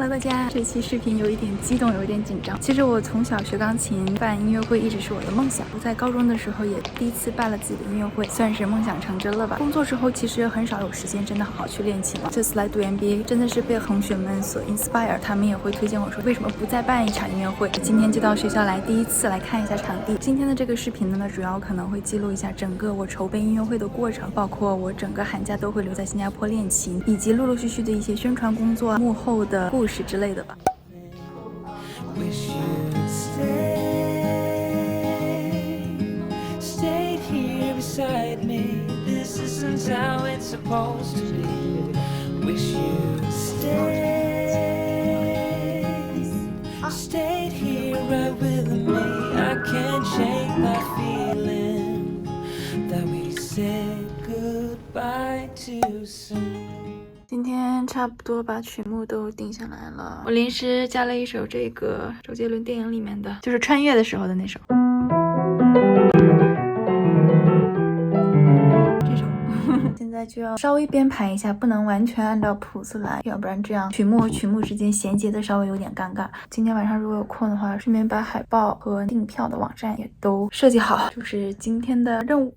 Hello， 大家，这期视频有一点激动，有一点紧张。其实我从小学钢琴，办音乐会一直是我的梦想。我在高中的时候也第一次办了自己的音乐会，算是梦想成真了吧。工作之后其实很少有时间真的好好去练琴了。这次来读 MBA 真的是被同学们所 inspire， 他们也会推荐我说为什么不再办一场音乐会。今天就到学校来，第一次来看一下场地。今天的这个视频呢，主要可能会记录一下整个我筹备音乐会的过程，包括我整个寒假都会留在新加坡练琴，以及陆陆续续的一些宣传工作、幕后的故事之类的吧。Wish you'd stayed here beside me. This isn't how it's supposed to be. Wish you'd stayed here right with me. I can't shake that feeling that we said goodbye too soon.今天差不多把曲目都定下来了，我临时加了一首这个周杰伦电影里面的，就是穿越的时候的那首。这首现在就要稍微编排一下，不能完全按照谱子来，要不然这样曲目和曲目之间衔接的稍微有点尴尬。今天晚上如果有空的话，顺便把海报和订票的网站也都设计好，就是今天的任务。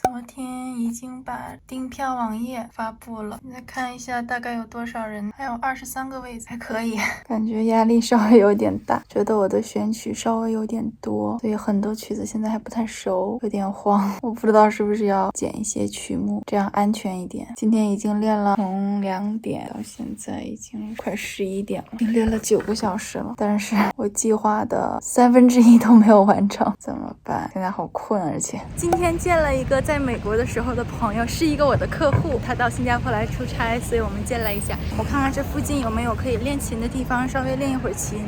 昨天已经把订票网页发布了，现在看一下大概有多少人，还有23个位子，还可以。感觉压力稍微有点大，觉得我的选曲稍微有点多，所以很多曲子现在还不太熟，有点慌。我不知道是不是要剪一些曲目，这样安全一点。今天已经练了从2点到现在已经快11点了，已经练了9个小时了，但是我计划的1/3都没有完成，怎么办？现在好困，而且今天见了一个在美国的时候的朋友，是一个我的客户，他到新加坡来出差，所以我们见了一下。我看看这附近有没有可以练琴的地方，稍微练一会儿琴。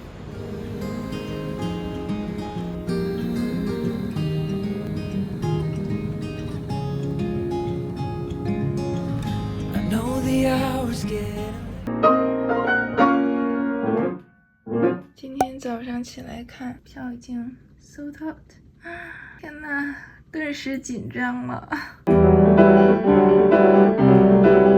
今天早上起来看票已经 sold out， 天哪！顿时紧张了。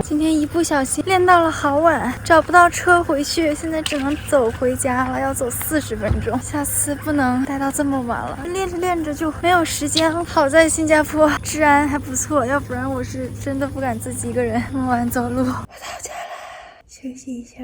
今天一不小心练到了好晚，找不到车回去，现在只能走回家了，要走40分钟。下次不能待到这么晚了，练着练着就没有时间了。好在新加坡治安还不错，要不然我是真的不敢自己一个人那么晚走路。我到家了，休息一下。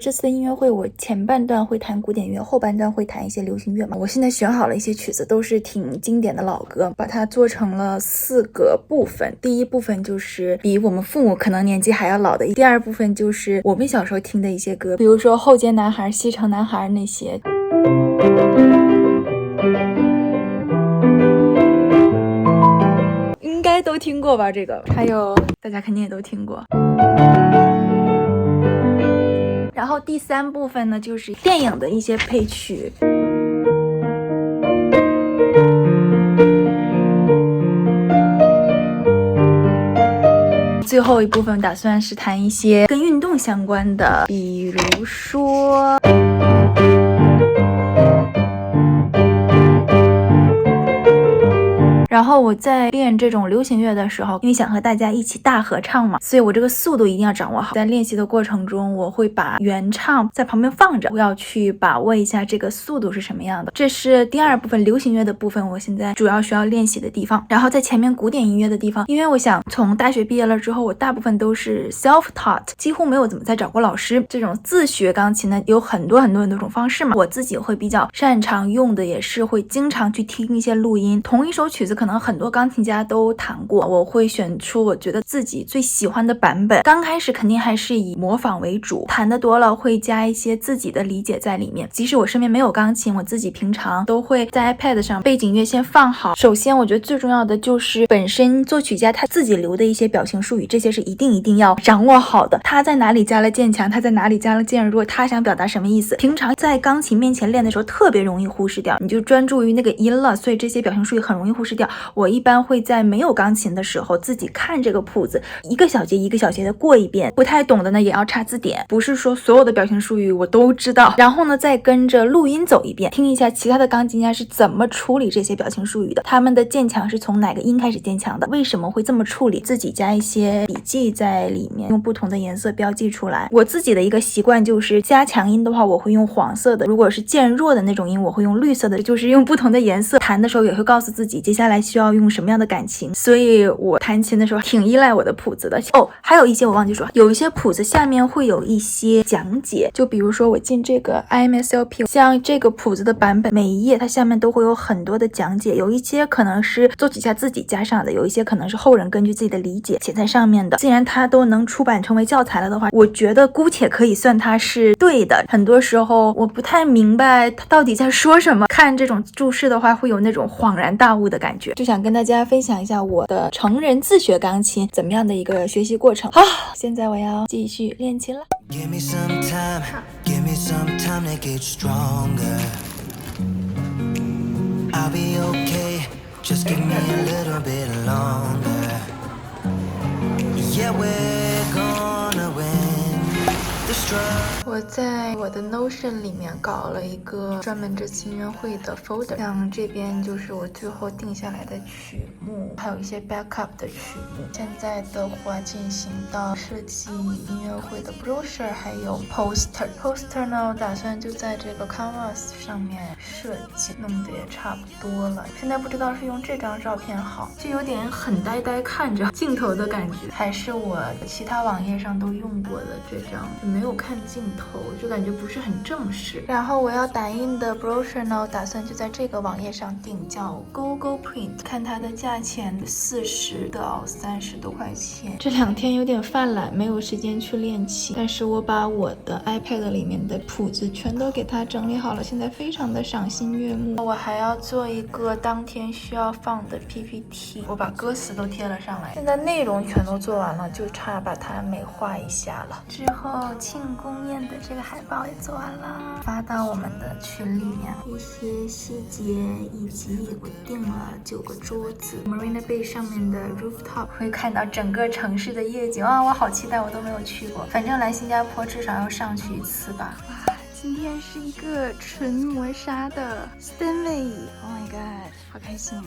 这次的音乐会，我前半段会弹古典乐，后半段会弹一些流行乐嘛。我现在选好了一些曲子，都是挺经典的老歌，把它做成了4个部分。第一部分就是比我们父母可能年纪还要老的，第二部分就是我们小时候听的一些歌，比如说后街男孩、西城男孩那些。应该都听过吧？这个还有大家肯定也都听过。然后第3部分呢，就是电影的一些配曲。最后一部分打算是弹一些跟运动相关的，比如说然后我在练这种流行乐的时候，因为想和大家一起大合唱嘛，所以我这个速度一定要掌握好。在练习的过程中，我会把原唱在旁边放着，我要去把握一下这个速度是什么样的。这是第2部分流行乐的部分，我现在主要需要练习的地方。然后在前面古典音乐的地方，因为我想从大学毕业了之后，我大部分都是 self-taught， 几乎没有怎么再找过老师。这种自学钢琴呢，有很多种方式嘛。我自己会比较擅长用的，也是会经常去听一些录音。同一首曲子可能很多钢琴家都弹过，我会选出我觉得自己最喜欢的版本。刚开始肯定还是以模仿为主，弹得多了会加一些自己的理解在里面。即使我身边没有钢琴，我自己平常都会在 iPad 上背景乐先放好。首先我觉得最重要的就是本身作曲家他自己留的一些表情术语，这些是一定要掌握好的。他在哪里加了渐强，他在哪里加了渐弱，他想表达什么意思，平常在钢琴面前练的时候特别容易忽视掉，你就专注于那个音了，所以这些表情术语很容易忽视掉。我一般会在没有钢琴的时候自己看这个谱子，一个小节一个小节的过一遍，不太懂的呢也要查字典，不是说所有的表情术语我都知道，然后呢再跟着录音走一遍，听一下其他的钢琴家是怎么处理这些表情术语的，他们的渐强是从哪个音开始渐强的，为什么会这么处理，自己加一些笔记在里面，用不同的颜色标记出来。我自己的一个习惯就是加强音的话我会用黄色的，如果是渐弱的那种音我会用绿色的，就是用不同的颜色。弹的时候也会告诉自己接下来需要用什么样的感情，所以我弹琴的时候挺依赖我的谱子的。哦，还有一些我忘记说，有一些谱子下面会有一些讲解，就比如说我进这个 IMSLP， 像这个谱子的版本，每一页它下面都会有很多的讲解，有一些可能是作曲家自己加上的，有一些可能是后人根据自己的理解写在上面的。既然它都能出版成为教材了的话，我觉得姑且可以算它是对的。很多时候我不太明白它到底在说什么，看这种注释的话会有那种恍然大悟的感觉，就想跟大家分享一下我的成人自学钢琴怎么样的一个学习过程。好，现在我要继续练琴了。 Give me some time, give me some time to get stronger. I'll be okay, just give me a little bit longer. Yeah, we're gonna win the struggle. 我在我的 Notion 里面搞了一个专门这次音乐会的 folder， 像这边就是我最后定下来的曲目，还有一些 backup 的曲目。现在的话进行到设计音乐会的 brochure， 还有 poster 呢，我打算就在这个 canvas 上面设计，弄得也差不多了。现在不知道是用这张照片好，就有点很呆呆看着镜头的感觉，还是我其他网页上都用过的这张，就没有看镜头，就感觉不是很正式。然后我要打印的 brochure 呢，我打算就在这个网页上订，叫 Google Print， 看它的价钱40到30多块钱。这2天有点犯懒，没有时间去练琴，但是我把我的 iPad 里面的谱子全都给它整理好了，现在非常的赏心悦目。我还要做一个当天需要放的 PPT， 我把歌词都贴了上来，现在内容全都做完了，就差把它美化一下了。之后庆功宴的这个海报也做完了，发到我们的群里面。一些细节以及我订了9个桌子 ，Marina Bay 上面的 rooftop 会看到整个城市的夜景啊，我好期待，我都没有去过。反正来新加坡至少要上去一次吧。哇，今天是一个纯磨砂的 Stanley，Oh my god， 好开心。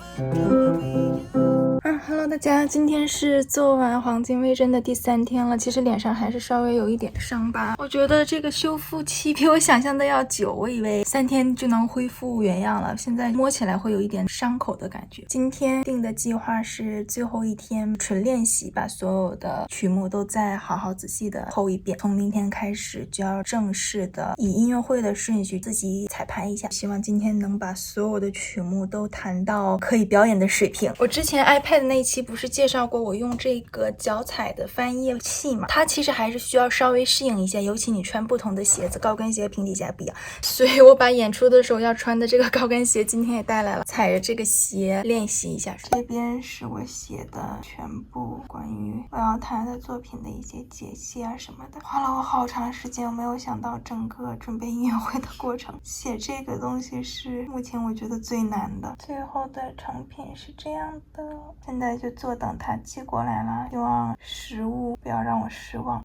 Hello 大家，今天是做完黄金微针的第3天了，其实脸上还是稍微有一点伤疤，我觉得这个修复期比我想象的要久，我以为3天就能恢复原样了，现在摸起来会有一点伤口的感觉。今天定的计划是最后一天纯练习，把所有的曲目都再好好仔细的吼一遍，从明天开始就要正式的以音乐会的顺序自己彩排一下，希望今天能把所有的曲目都弹到可以表演的水平。我之前 iPad 那一期不是介绍过我用这个脚踩的翻页器嘛，它其实还是需要稍微适应一下，尤其你穿不同的鞋子，高跟鞋平底鞋不一样，所以我把演出的时候要穿的这个高跟鞋今天也带来了，踩着这个鞋练习一下。这边是我写的全部关于我要弹的作品的一些解析啊什么的，花了我好长时间，我没有想到整个准备音乐会的过程，写这个东西是目前我觉得最难的。最后的成品是这样的，现在就坐等它寄过来了，希望实物不要让我失望。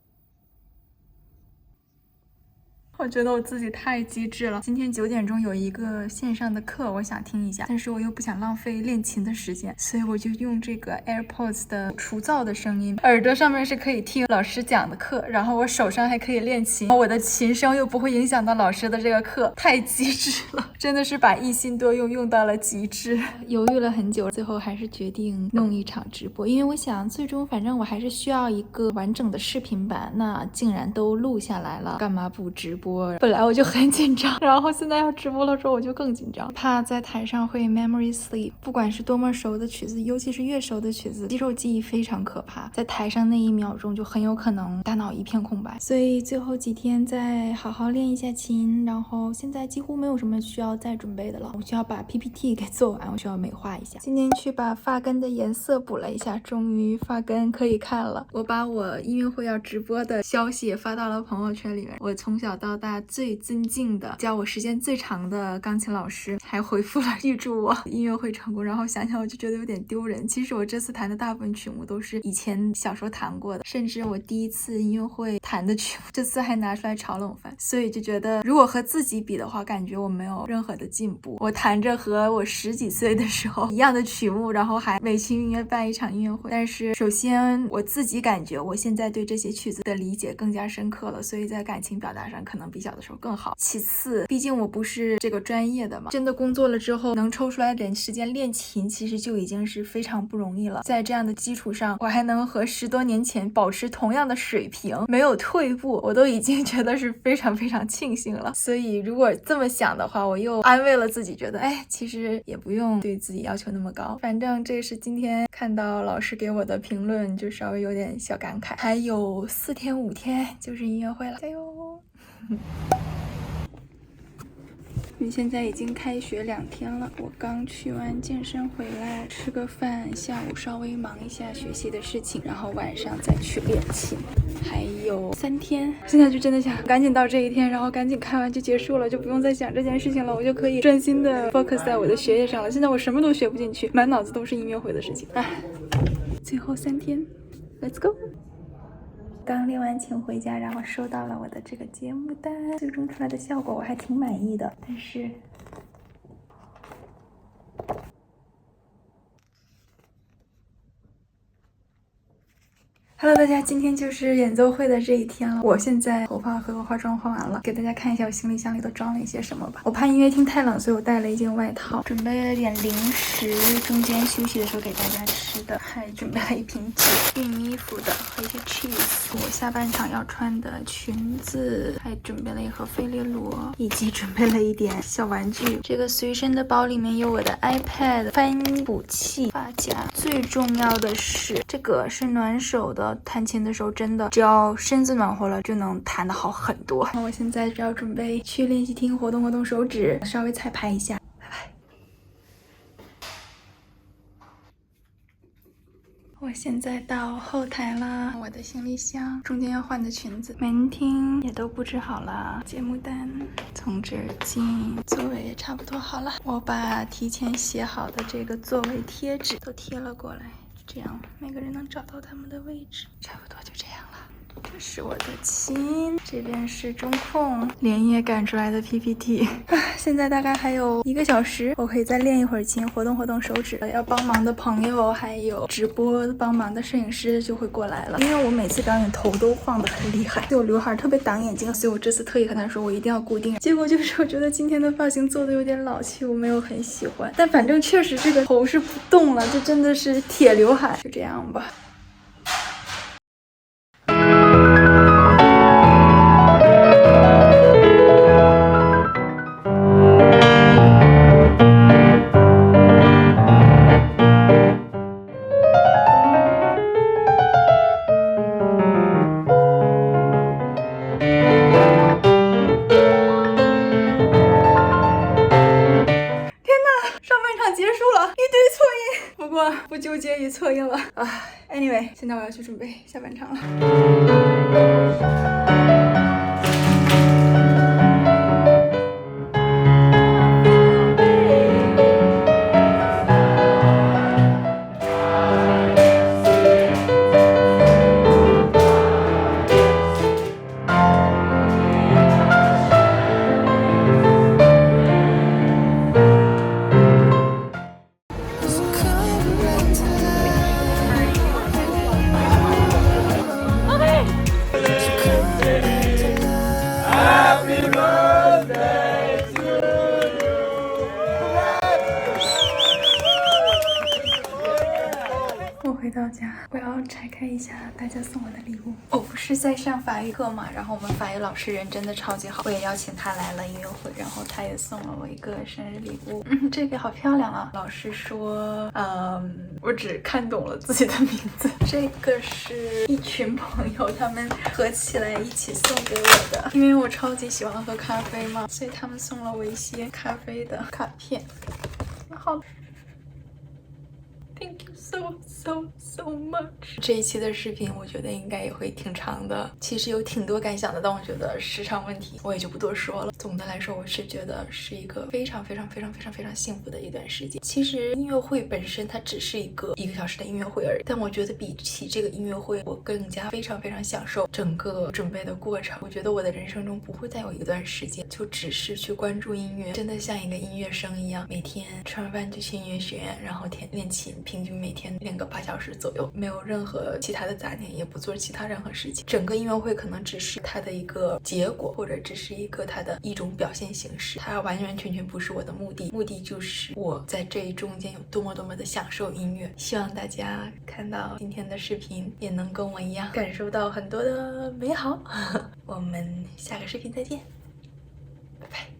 我觉得我自己太机智了，今天9点钟有一个线上的课，我想听一下，但是我又不想浪费练琴的时间，所以我就用这个 AirPods 的除噪的声音，耳朵上面是可以听老师讲的课，然后我手上还可以练琴，我的琴声又不会影响到老师的这个课，太机智了，真的是把一心多用用到了极致。犹豫了很久，最后还是决定弄一场直播，因为我想最终反正我还是需要一个完整的视频版，那竟然都录下来了，干嘛不直播？本来我就很紧张，然后现在要直播的时候我就更紧张，怕在台上会 memory sleep， 不管是多么熟的曲子，尤其是越熟的曲子，肌肉记忆非常可怕，在台上那1秒钟就很有可能大脑一片空白，所以最后几天再好好练一下琴，然后现在几乎没有什么需要再准备的了，我需要把 PPT 给做完，我需要美化一下。今天去把发根的颜色补了一下，终于发根可以看了。我把我音乐会要直播的消息也发到了朋友圈里面，我从小到到大最尊敬的、教我时间最长的钢琴老师还回复了预祝我音乐会成功。然后想想我就觉得有点丢人。其实我这次弹的大部分曲目都是以前小时候弹过的，甚至我第一次音乐会弹的曲目，这次还拿出来炒冷饭。所以就觉得如果和自己比的话，感觉我没有任何的进步。我弹着和我10几岁的时候一样的曲目，然后还美其名曰办一场音乐会。但是首先我自己感觉我现在对这些曲子的理解更加深刻了，所以在感情表达上可能比小的时候更好。其次，毕竟我不是这个专业的嘛，真的工作了之后能抽出来点时间练琴，其实就已经是非常不容易了。在这样的基础上，我还能和10多年前保持同样的水平，没有退步，我都已经觉得是非常非常庆幸了。所以如果这么想的话，我又安慰了自己，觉得其实也不用对自己要求那么高。反正这是今天看到老师给我的评论，就稍微有点小感慨。还有4天5天就是音乐会了，加油！现在已经开学2天了，我刚去完健身回来，吃个饭，下午稍微忙一下学习的事情，然后晚上再去练琴。还有3天，现在就真的想赶紧到这一天，然后赶紧看完就结束了，就不用再想这件事情了，我就可以专心的 focus 在我的学业上了。现在我什么都学不进去，满脑子都是音乐会的事情。最后3天 ，Let's go！刚练完琴回家，然后收到了我的这个节目单，最终出来的效果我还挺满意的，但是Hello， 大家，今天就是演奏会的这一天了。我现在头发和化妆化完了，给大家看一下我行李箱里都装了一些什么吧。我怕音乐厅太冷，所以我带了一件外套，准备了点零食，中间休息的时候给大家吃的，还准备了一瓶酒、熨衣服的和一些 cheese， 我下半场要穿的裙子，还准备了一盒费列罗，以及准备了一点小玩具。这个随身的包里面有我的 iPad、翻补器、发夹，最重要的是这个是暖手的。弹琴的时候真的只要身子暖和了就能弹得好很多。我现在只要准备去练习厅活动活动手指，稍微彩排一下。拜拜。我现在到后台了，我的行李箱，中间要换的裙子，门厅也都布置好了，节目单、从这儿进，座位也差不多好了。我把提前写好的这个座位贴纸都贴了过来。这样每个人能找到他们的位置，差不多就这样了。这是我的琴，这边是中控，连夜赶出来的 PPT。现在大概还有1个小时，我可以再练一会儿琴，活动活动手指。要帮忙的朋友，还有直播帮忙的摄影师就会过来了。因为我每次表演头都晃得很厉害，我刘海特别挡眼睛，所以我这次特意和他说我一定要固定。结果就是我觉得今天的发型做的有点老气，我没有很喜欢。但反正确实这个头是不动了，这真的是铁刘海，就这样吧。不纠结于错音了Anyway， 现在我要去准备下半场了。回到家，我要拆开一下大家送我的礼物。我不是在上法语课嘛，然后我们法语老师人真的超级好，我也邀请他来了音乐会，然后他也送了我一个生日礼物。这个好漂亮啊！老师说，我只看懂了自己的名字。这个是一群朋友他们合起来一起送给我的，因为我超级喜欢喝咖啡嘛，所以他们送了我一些咖啡的卡片。好。Thank you so much。这一期的视频我觉得应该也会挺长的，其实有挺多感想的，但我觉得时长问题我也就不多说了。总的来说，我是觉得是一个非常幸福的一段时间。其实音乐会本身它只是一个1个小时的音乐会而已，但我觉得比起这个音乐会，我更加非常享受整个准备的过程。我觉得我的人生中不会再有一段时间就只是去关注音乐，真的像一个音乐生一样，每天吃完饭就去音乐学院，然后练琴，平均每天练个8小时左右，没有任何其他的杂念，也不做其他任何事情。整个音乐会可能只是它的一个结果，或者只是它的一种表现形式，它完全不是我的目的。目的就是我在这中间有多么的享受音乐。希望大家看到今天的视频也能跟我一样感受到很多的美好。我们下个视频再见，拜拜。